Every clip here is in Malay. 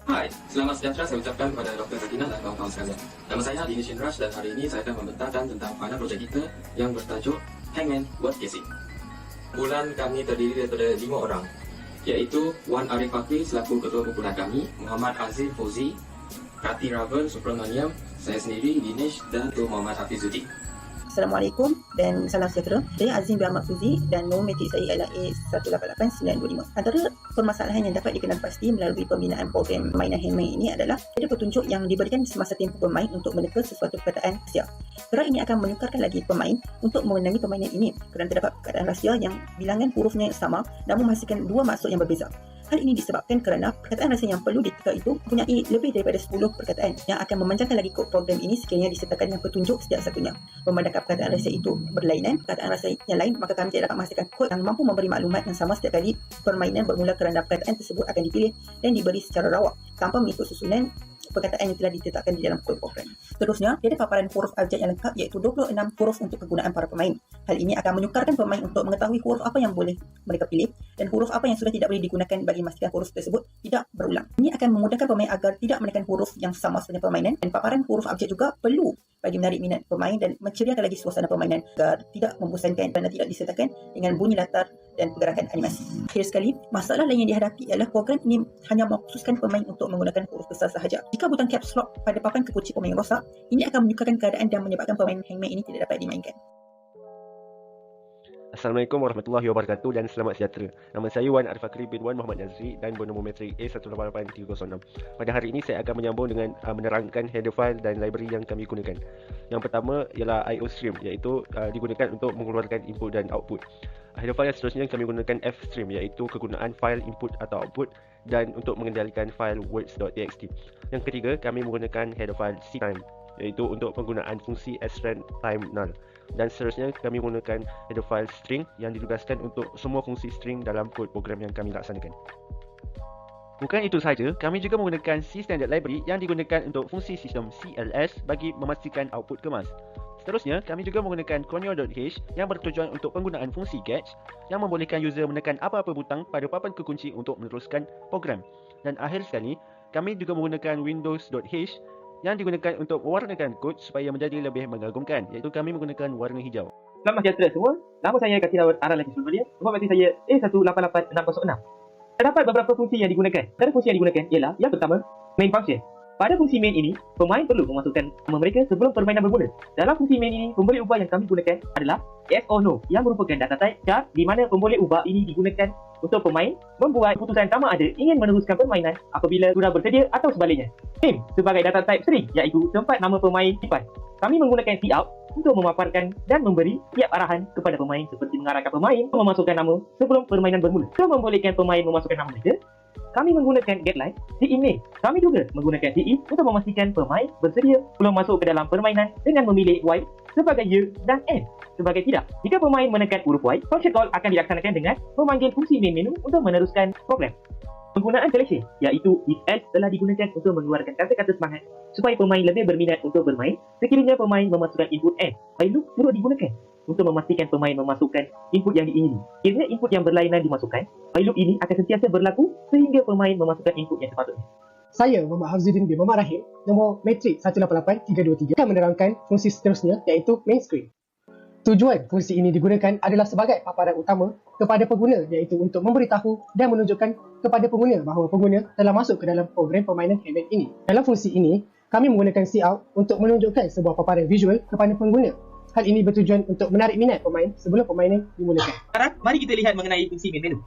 Hai, selamat sejahtera saya ucapkan kepada Dr. Zakina dan kawan-kawan sekalian. Nama saya Dinesh Indrash dan hari ini saya akan membentangkan tentang panel projek kita yang bertajuk Hangman Word Casing. Kumpulan kami terdiri daripada 5 orang, iaitu Wan Arif Fakri selaku ketua kumpulan kami, Muhammad Azif Fauzi, Kati Ravan Subramaniam, saya sendiri Dinesh dan Dr. Muhammad Hafizuddin. Assalamualaikum dan salam sejahtera. Saya Azim bin Ahmad Fuzi dan nombor metrik saya ialah A188925. Antara permasalahan yang dapat dikenal pasti melalui pembinaan program permainan Hangman ini adalah ada petunjuk yang diberikan semasa tempoh pemain untuk meneka sesuatu perkataan rahsia. Gerak ini akan menyukarkan lagi pemain untuk memenangi permainan ini kerana terdapat perkataan rahsia yang bilangan hurufnya sama namun menghasilkan dua maksud yang berbeza. Hal ini disebabkan kerana perkataan rahsia yang perlu diteka itu mempunyai lebih daripada 10 perkataan yang akan memanjangkan lagi kod program ini sekiranya disertakan dengan petunjuk setiap satunya. Memandangkan perkataan rahsia itu berlainan, perkataan rahsia yang lain, maka kami tidak dapat menghasilkan kod yang mampu memberi maklumat yang sama setiap kali permainan bermula kerana perkataan tersebut akan dipilih dan diberi secara rawak tanpa mengikut susunan perkataan yang telah ditetapkan di dalam kod program. Seterusnya, ada paparan huruf abjad yang lengkap iaitu 26 huruf untuk kegunaan para pemain. Hal ini akan menyukarkan pemain untuk mengetahui huruf apa yang boleh mereka pilih dan huruf apa yang sudah tidak boleh digunakan bagi memastikan huruf tersebut tidak berulang. Ini akan memudahkan pemain agar tidak menekan huruf yang sama sepanjang permainan, dan paparan huruf abjad juga perlu bagi menarik minat pemain dan menceriakan lagi suasana permainan agar tidak membosankan kerana tidak disertakan dengan bunyi latar dan pergerakan animasi. Akhir sekali, masalah lain yang dihadapi ialah program ini hanya mengkhususkan pemain untuk menggunakan huruf besar sahaja. Jika butang caps lock pada papan kekunci pemain rosak, ini akan menyukarkan keadaan dan menyebabkan pemain Hangman ini tidak dapat dimainkan. Assalamualaikum warahmatullahi wabarakatuh dan selamat sejahtera. Nama saya Wan Arif Fakri bin Wan Muhammad Nazri dan bernombor metrik A188306. Pada hari ini saya akan menyambung dengan menerangkan header file dan library yang kami gunakan. Yang pertama ialah IO stream, iaitu digunakan untuk mengeluarkan input dan output. Header file yang seterusnya kami gunakan F-stream, iaitu kegunaan file input atau output dan untuk mengendalikan file words.txt. Yang ketiga, kami menggunakan header file ctime, iaitu untuk penggunaan fungsi srand time null. Dan seterusnya kami menggunakan header file string yang ditugaskan untuk semua fungsi string dalam kod program yang kami laksanakan. Bukan itu sahaja, kami juga menggunakan C standard library yang digunakan untuk fungsi sistem CLS bagi memastikan output kemas. Seterusnya, kami juga menggunakan conio.h yang bertujuan untuk penggunaan fungsi catch yang membolehkan user menekan apa-apa butang pada papan kekunci untuk meneruskan program. Dan akhir sekali, kami juga menggunakan windows.h yang digunakan untuk mewarnakan kod supaya menjadi lebih mengagumkan, iaitu kami menggunakan warna hijau. Selamat sejahtera semua. Nama saya Katirawat Aral Subramaniam. Nombor metrik saya A188606. Terdapat beberapa fungsi yang digunakan. Antara fungsi yang digunakan ialah yang pertama, main function. Pada fungsi main ini, pemain perlu memasukkan nama mereka sebelum permainan bermula. Dalam fungsi main ini, pemboleh ubah yang kami gunakan adalah yes or no, yang merupakan data type char di mana pemboleh ubah ini digunakan untuk pemain membuat keputusan sama ada ingin meneruskan permainan apabila sudah bersedia atau sebaliknya. Name sebagai data type string, iaitu tempat nama pemain simpan. Kami menggunakan cout untuk memaparkan dan memberi tiap arahan kepada pemain seperti mengarahkan pemain memasukkan nama sebelum permainan bermula. Untuk membolehkan pemain memasukkan nama mereka, kami menggunakan getLine, cInName. Kami juga menggunakan cIf untuk memastikan pemain bersedia sebelum masuk ke dalam permainan dengan memilih Y sebagai ya dan N sebagai tidak. Jika pemain menekan huruf Y, function call akan dilaksanakan dengan memanggil fungsi main menu untuk meneruskan program. Penggunaan selection, iaitu if else telah digunakan untuk mengeluarkan kata-kata semangat supaya pemain lebih berminat untuk bermain sekiranya pemain memasukkan input N. While loop turut digunakan untuk memastikan pemain memasukkan input yang diingini. Kiranya input yang berlainan dimasukkan, while loop ini akan sentiasa berlaku sehingga pemain memasukkan input yang sepatutnya. Saya Muhammad Hafizuddin bin Muhammad Rahim, nombor metrik 188323, akan menerangkan fungsi seterusnya iaitu main screen. Tujuan fungsi ini digunakan adalah sebagai paparan utama kepada pengguna, iaitu untuk memberitahu dan menunjukkan kepada pengguna bahawa pengguna telah masuk ke dalam program permainan Hangman ini. Dalam fungsi ini, kami menggunakan cout untuk menunjukkan sebuah paparan visual kepada pengguna. Hal ini bertujuan untuk menarik minat pemain sebelum permainan dimulakan. Sekarang, mari kita lihat mengenai fungsi main menu.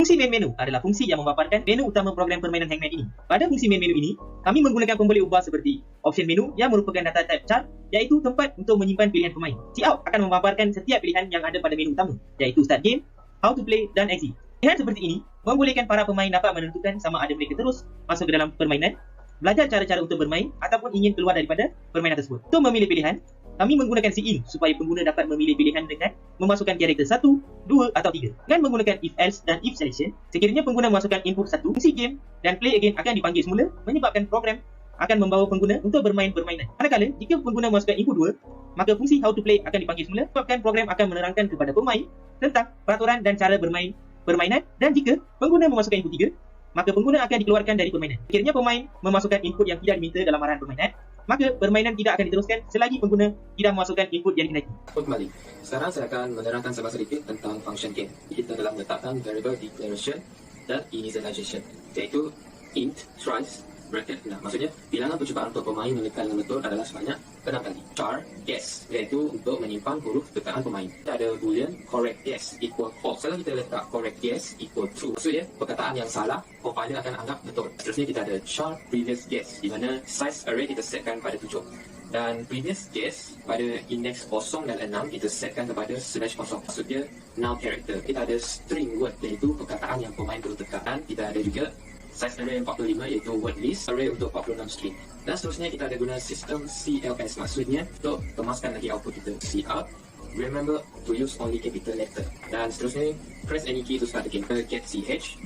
Fungsi main menu adalah fungsi yang memaparkan menu utama program permainan Hangman ini. Pada fungsi main menu ini, kami menggunakan pemboleh ubah seperti option menu yang merupakan data type char, iaitu tempat untuk menyimpan pilihan pemain. Cout akan memaparkan setiap pilihan yang ada pada menu utama, iaitu start game, how to play dan exit. Pilihan seperti ini membolehkan para pemain dapat menentukan sama ada mereka terus masuk ke dalam permainan, belajar cara-cara untuk bermain ataupun ingin keluar daripada permainan tersebut. Untuk memilih pilihan, kami menggunakan SEIN supaya pengguna dapat memilih pilihan dengan memasukkan karakter 1, 2 atau 3. Dengan menggunakan if else dan if selection, sekiranya pengguna memasukkan input 1, fungsi game dan play again akan dipanggil semula menyebabkan program akan membawa pengguna untuk bermain permainan. Manakala jika pengguna memasukkan input 2, maka fungsi how to play akan dipanggil semula menyebabkan program akan menerangkan kepada pemain tentang peraturan dan cara bermain permainan. Dan jika pengguna memasukkan input 3, maka pengguna akan dikeluarkan dari permainan. Sekiranya pemain memasukkan input yang tidak diminta dalam arahan permainan, maka permainan tidak akan diteruskan selagi pengguna tidak memasukkan input yang dikehendaki. Kembali. Sekarang saya akan menerangkan sedikit tentang function game. Kita telah meletakkan variable declaration dan initialization, iaitu int, thrice, bracket. Nah, maksudnya bilangan percubaan untuk pemain menekan dengan betul adalah sebanyak 6 kali. Char, guess, iaitu untuk menyimpan huruf tekaan pemain. Kita ada boolean correct guess equal false. Kalau kita letak correct guess equal true, maksudnya perkataan yang salah compiler akan anggap betul. Seterusnya kita ada char previous guess, di mana size array kita setkan pada 7. Dan previous guess pada index 0 dan 6 kita setkan kepada /0. Maksudnya null character. Kita ada string word, iaitu perkataan yang pemain perlu tekan. Dan kita ada juga size array 45, iaitu word list array untuk 46 string. Dan seterusnya kita ada guna sistem CLS, maksudnya untuk kemaskan lagi output kita. Cout, remember to use only capital letter. Dan seterusnya press any key to start the game. Get ch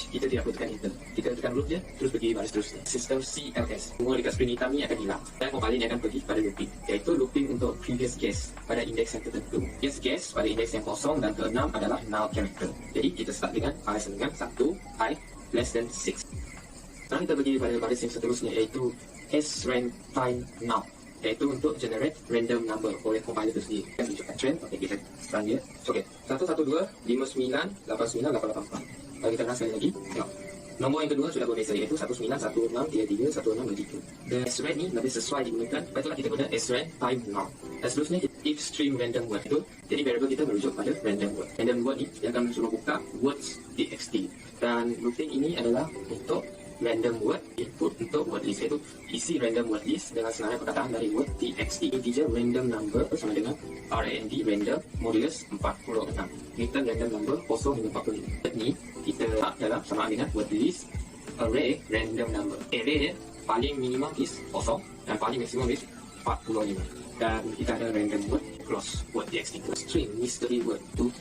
kita tidak perlu tekan enter. Kita tekan root je, terus pergi baris seterusnya. Sistem CLS, semua dekat screen hitam ni akan hilang dan compiler ni akan pergi pada looping, iaitu looping untuk previous guess pada indeks yang tertentu. Yes guess pada indeks yang 0 dan ke-6 adalah null character. Jadi kita start dengan i dengan 1, i less than 6. Sekarang kita pergi pada baris yang seterusnya, iaitu sRand time now, iaitu untuk generate random number oleh compiler itu sendiri. Kita tunjukkan trend, okay, kita run dia. Okay, 112 59 89 884. Kalau kita run sekali lagi, tengok. Nombor yang kedua sudah berbeza, iaitu 191633 1623. Dan sRand ni lebih sesuai digunakan, itulah kita guna sRand time now. Dan seterusnya if string random word itu, jadi variable kita merujuk pada random word. Random word ni dia akan suruh buka words txt. Dan looping ini adalah untuk random word input untuk word list, iaitu isi random word list dengan senarai perkataan dari word txt. Integer random number sama dengan rand random modulus 46. Return random number 0 hingga 45. Ini kita letak dalam samaan dengan word list array random number. Array dia paling minimum is 0 dan paling maksimum is 45. Dan kita ada random word cross word txt. String mystery word tu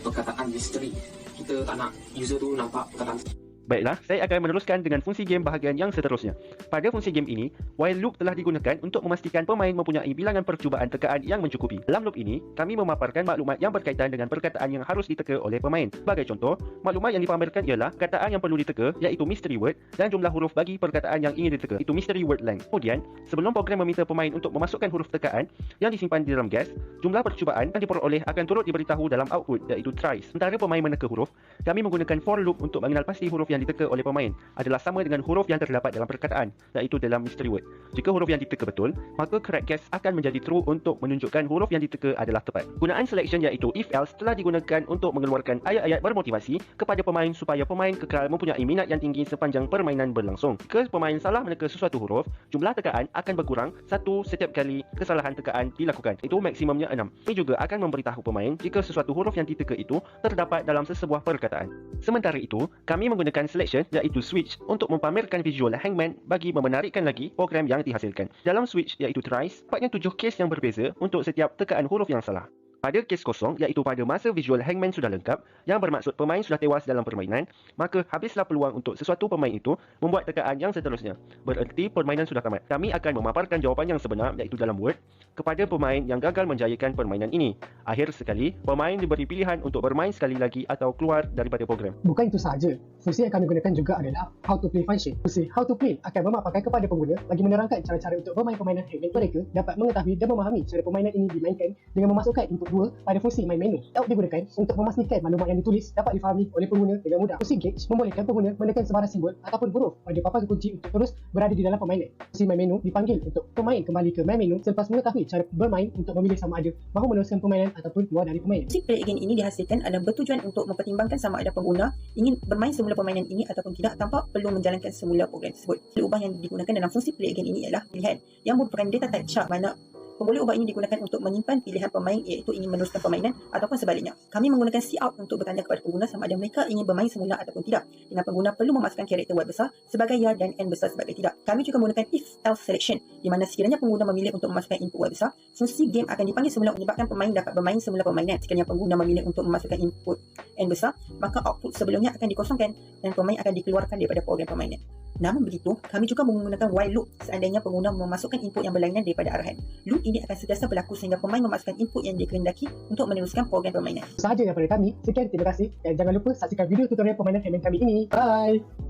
perkataan misteri. Kita tak nak user tu nampak perkataan. Baiklah, saya akan meneruskan dengan fungsi game bahagian yang seterusnya. Pada fungsi game ini, while loop telah digunakan untuk memastikan pemain mempunyai bilangan percubaan tekaan yang mencukupi. Dalam loop ini, kami memaparkan maklumat yang berkaitan dengan perkataan yang harus diteka oleh pemain. Sebagai contoh, maklumat yang dipamerkan ialah perkataan yang perlu diteka, iaitu mystery word, dan jumlah huruf bagi perkataan yang ingin diteka, iaitu mystery word length. Kemudian, sebelum program meminta pemain untuk memasukkan huruf tekaan yang disimpan di dalam guess, jumlah percubaan yang diperoleh akan turut diberitahu dalam output, iaitu thrice. Sementara pemain meneka huruf, kami menggunakan for loop untuk mengenal pasti huruf yang diteka oleh pemain adalah sama dengan huruf yang terdapat dalam perkataan, iaitu dalam mystery word. Jika huruf yang diteka betul, maka correct guess akan menjadi true untuk menunjukkan huruf yang diteka adalah tepat. Gunaan selection iaitu if else telah digunakan untuk mengeluarkan ayat-ayat bermotivasi kepada pemain supaya pemain kekal mempunyai minat yang tinggi sepanjang permainan berlangsung. Jika pemain salah meneka sesuatu huruf, jumlah tekaan akan berkurang 1 setiap kali kesalahan tekaan dilakukan, itu maksimumnya 6. Ini juga akan memberitahu pemain jika sesuatu huruf yang diteka itu terdapat dalam sesebuah perkataan. Sementara itu, kami menggunakan selection iaitu switch untuk mempamerkan visual hangman bagi memenarikkan lagi program yang dihasilkan. Dalam switch iaitu thrice, dapatnya 7 case yang berbeza untuk setiap tekaan huruf yang salah. Pada kes kosong, iaitu pada masa visual hangman sudah lengkap, yang bermaksud pemain sudah tewas dalam permainan, maka habislah peluang untuk sesuatu pemain itu membuat tekaan yang seterusnya. Bererti permainan sudah tamat. Kami akan memaparkan jawapan yang sebenar, iaitu dalam word, kepada pemain yang gagal menjayakan permainan ini. Akhir sekali, pemain diberi pilihan untuk bermain sekali lagi atau keluar daripada program. Bukan itu sahaja, fungsi yang kami gunakan juga adalah how to play function. Fungsi how to play akan memaparkan kepada pengguna bagi menerangkan cara-cara untuk bermain permainan hangman mereka dapat mengetahui dan memahami cara permainan ini dimainkan dengan memasukkan input 2 pada fungsi main menu. Layout digunakan untuk memastikan maklumat yang ditulis dapat difahami oleh pengguna dengan mudah. Fungsi gauge membolehkan pengguna menekan sebarang simbol ataupun huruf pada papan kunci untuk terus berada di dalam permainan. Fungsi main menu dipanggil untuk pemain kembali ke main menu selepas mengetahui cara bermain untuk memilih sama ada mahu meneruskan permainan ataupun keluar dari permainan. Fungsi play again ini dihasilkan adalah bertujuan untuk mempertimbangkan sama ada pengguna ingin bermain semula permainan ini ataupun tidak tanpa perlu menjalankan semula program tersebut. Ubah yang digunakan dalam fungsi play again ini ialah pilihan yang merupakan data type char, mana Pemboleh ubah ini digunakan untuk menyimpan pilihan pemain iaitu ingin meneruskan permainan ataupun sebaliknya. Kami menggunakan cout untuk bertanda kepada pengguna sama ada mereka ingin bermain semula ataupun tidak. Dengan pengguna perlu memasukkan karakter Y besar sebagai ya dan N besar sebagai tidak. Kami juga menggunakan if-else selection di mana sekiranya pengguna memilih untuk memasukkan input Y besar, fungsi game akan dipanggil semula menyebabkan pemain dapat bermain semula permainan. Sekiranya pengguna memilih untuk memasukkan input N besar, maka output sebelumnya akan dikosongkan dan pemain akan dikeluarkan daripada program permainan. Namun begitu, kami juga menggunakan while loop seandainya pengguna memasukkan input yang berlainan daripada arahan. Loop ini akan sentiasa berlaku sehingga pemain memasukkan input yang dikehendaki untuk meneruskan program permainan. Sahaja daripada kami. Sekian, terima kasih dan jangan lupa saksikan video tutorial permainan Hangman kami ini. Bye!